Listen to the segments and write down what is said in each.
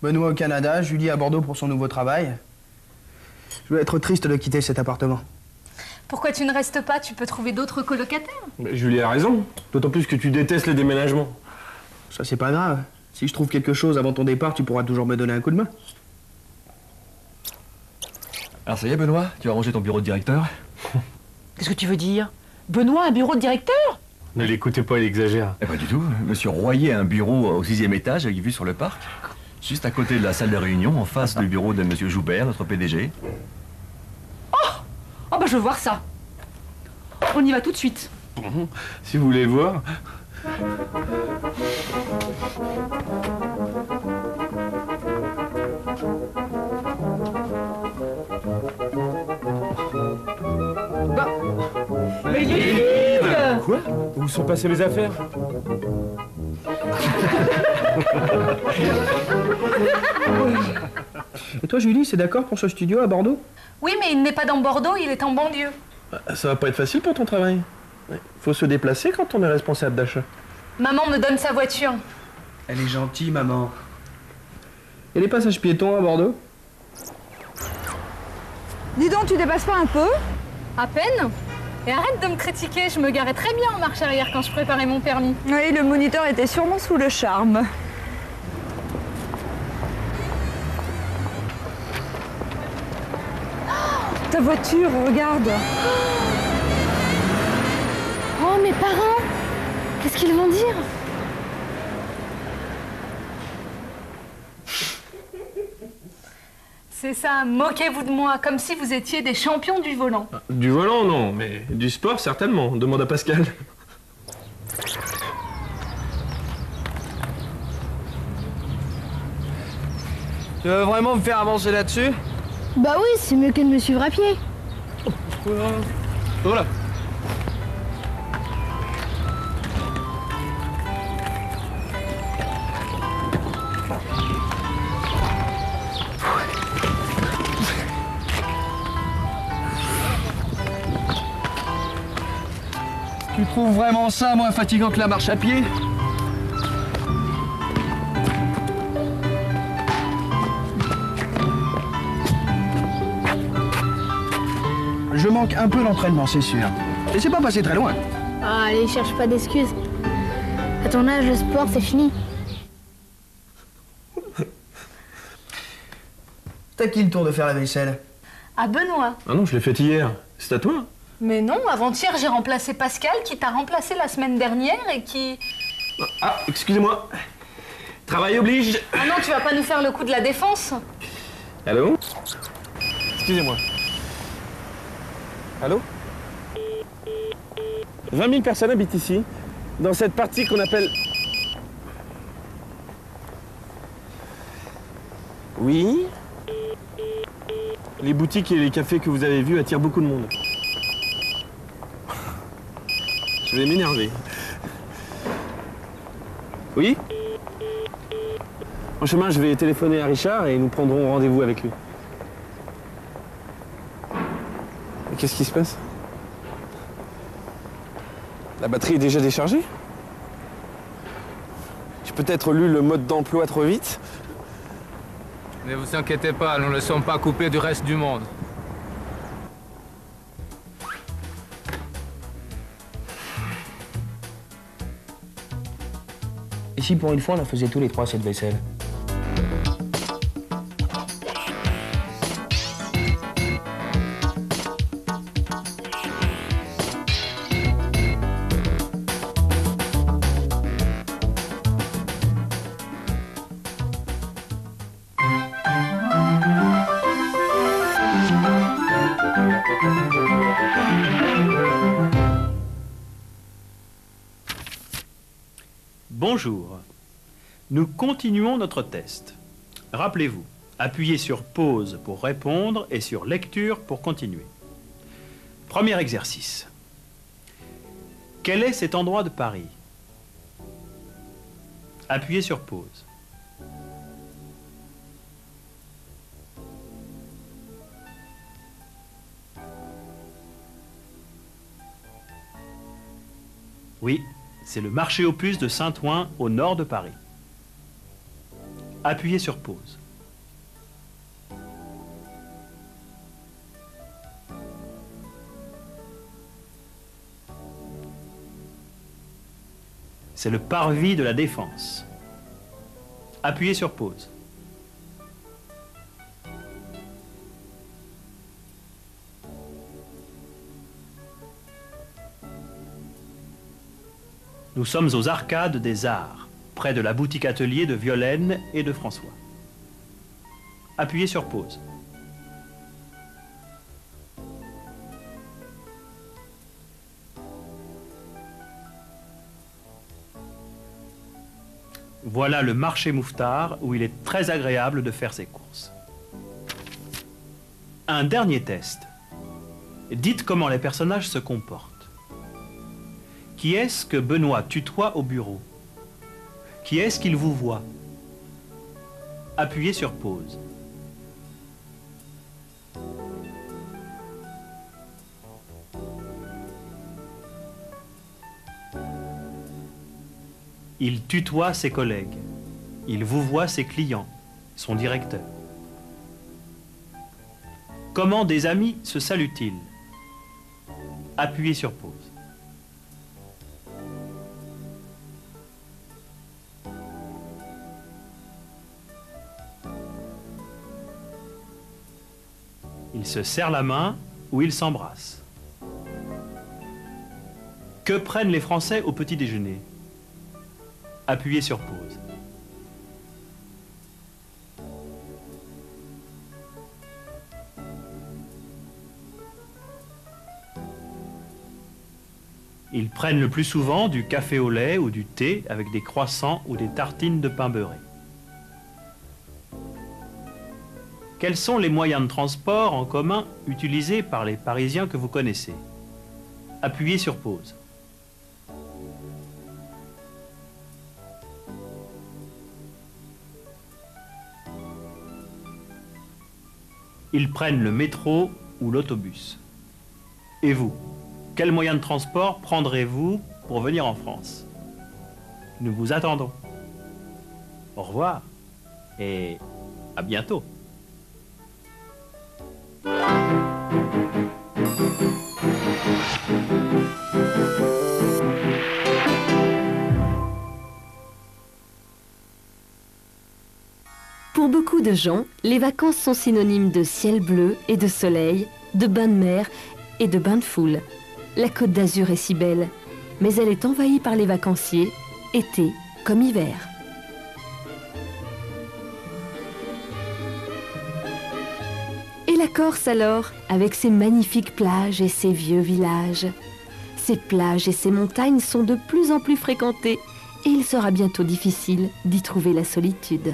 Benoît au Canada, Julie à Bordeaux pour son nouveau travail. Je vais être triste de quitter cet appartement. Pourquoi tu ne restes pas? Tu peux trouver d'autres colocataires. Mais Julie a raison. D'autant plus que tu détestes les déménagements. Ça, c'est pas grave. Si je trouve quelque chose avant ton départ, tu pourras toujours me donner un coup de main. Alors ça y est, Benoît, tu vas ranger ton bureau de directeur? Qu'est-ce que tu veux dire? Benoît, un bureau de directeur? Ne l'écoutez pas, il exagère. Eh pas du tout. Monsieur Royer a un bureau au 6e étage avec vue sur le parc. Juste à côté de la salle de réunion, en face du bureau de monsieur Joubert, notre PDG. Oh bah je veux voir ça. On y va tout de suite. Si vous voulez le voir. Mais guide! Quoi? Où sont passées mes affaires? Et toi, Julie, c'est d'accord pour ce studio à Bordeaux? Oui, mais il n'est pas dans Bordeaux, il est en banlieue. Ça va pas être facile pour ton travail. Faut se déplacer quand on est responsable d'achat. Maman me donne sa voiture. Elle est gentille, maman. Et les passages piétons à Bordeaux? Dis donc, tu dépasses pas un peu? À peine. Et arrête de me critiquer, je me garais très bien en marche arrière quand je préparais mon permis. Oui, le moniteur était sûrement sous le charme. Ta voiture, regarde. Oh, mes parents! Qu'est-ce qu'ils vont dire? C'est ça, moquez-vous de moi, comme si vous étiez des champions du volant. Du volant, non, mais du sport, certainement. Demande à Pascal. Tu veux vraiment me faire avancer là-dessus? Bah oui, c'est mieux que de me suivre à pied. Voilà. Tu trouves vraiment ça moins fatigant que la marche à pied? Je manque un peu d'entraînement, c'est sûr. Et c'est pas passé très loin. Ah, allez, cherche pas d'excuses. À ton âge, le sport, c'est fini. T'as qui le tour de faire la vaisselle? À Benoît. Ah non, je l'ai fait hier. C'est à toi. Mais non, avant-hier, j'ai remplacé Pascal, qui t'a remplacé la semaine dernière et qui... Ah, excusez-moi. Travail oblige. Ah non, tu vas pas nous faire le coup de la défense? Allô? Excusez-moi. Allô? 20 000 personnes habitent ici, dans cette partie qu'on appelle... Oui? Les boutiques et les cafés que vous avez vus attirent beaucoup de monde. Je vais m'énerver. Oui? En chemin, je vais téléphoner à Richard et nous prendrons rendez-vous avec lui. Qu'est-ce qui se passe? La batterie est déjà déchargée? J'ai peut-être lu le mode d'emploi trop vite. Ne vous inquiétez pas, nous ne sommes pas coupés du reste du monde. Et si pour une fois on en faisait tous les trois cette vaisselle? Bonjour. Nous continuons notre test. Rappelez-vous, appuyez sur pause pour répondre et sur lecture pour continuer. Premier exercice. Quel est cet endroit de Paris? Appuyez sur pause. Oui, c'est le marché aux puces de Saint-Ouen, au nord de Paris. Appuyez sur pause. C'est le parvis de la Défense. Appuyez sur pause. Nous sommes aux Arcades des Arts, près de la boutique atelier de Violaine et de François. Appuyez sur pause. Voilà le marché Mouffetard où il est très agréable de faire ses courses. Un dernier test. Dites comment les personnages se comportent. Qui est-ce que Benoît tutoie au bureau? Qui est-ce qu'il vous voit? Appuyez sur pause. Il tutoie ses collègues. Il vous voit ses clients, son directeur. Comment des amis se saluent-ils? Appuyez sur pause. Ils se serrent la main ou ils s'embrassent. Que prennent les Français au petit déjeuner? Appuyez sur pause. Ils prennent le plus souvent du café au lait ou du thé avec des croissants ou des tartines de pain beurré. Quels sont les moyens de transport en commun utilisés par les Parisiens que vous connaissez? Appuyez sur pause. Ils prennent le métro ou l'autobus. Et vous, quel moyen de transport prendrez-vous pour venir en France? Nous vous attendons. Au revoir et à bientôt. Pour beaucoup de gens, les vacances sont synonymes de ciel bleu et de soleil, de bains de mer et de bains de foule. La Côte d'Azur est si belle, mais elle est envahie par les vacanciers, été comme hiver. Et la Corse alors, avec ses magnifiques plages et ses vieux villages. Ces plages et ces montagnes sont de plus en plus fréquentées et il sera bientôt difficile d'y trouver la solitude.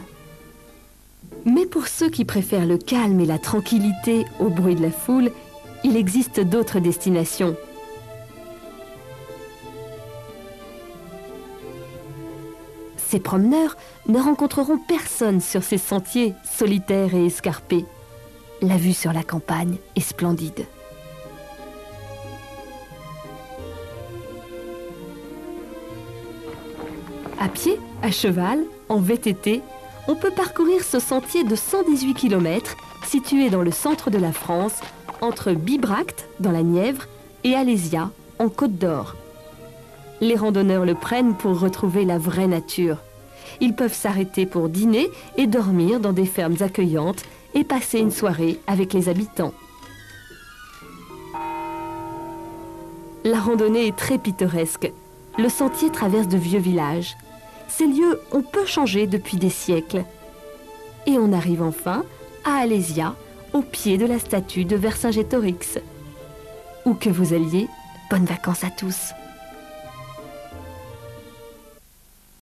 Mais pour ceux qui préfèrent le calme et la tranquillité au bruit de la foule, il existe d'autres destinations. Ces promeneurs ne rencontreront personne sur ces sentiers solitaires et escarpés. La vue sur la campagne est splendide. À pied, à cheval, en VTT, on peut parcourir ce sentier de 118 km situé dans le centre de la France, entre Bibracte, dans la Nièvre, et Alésia, en Côte d'Or. Les randonneurs le prennent pour retrouver la vraie nature. Ils peuvent s'arrêter pour dîner et dormir dans des fermes accueillantes et passer une soirée avec les habitants. La randonnée est très pittoresque. Le sentier traverse de vieux villages. Ces lieux ont peu changé depuis des siècles. Et on arrive enfin à Alésia, au pied de la statue de Vercingétorix. Où que vous alliez, bonnes vacances à tous.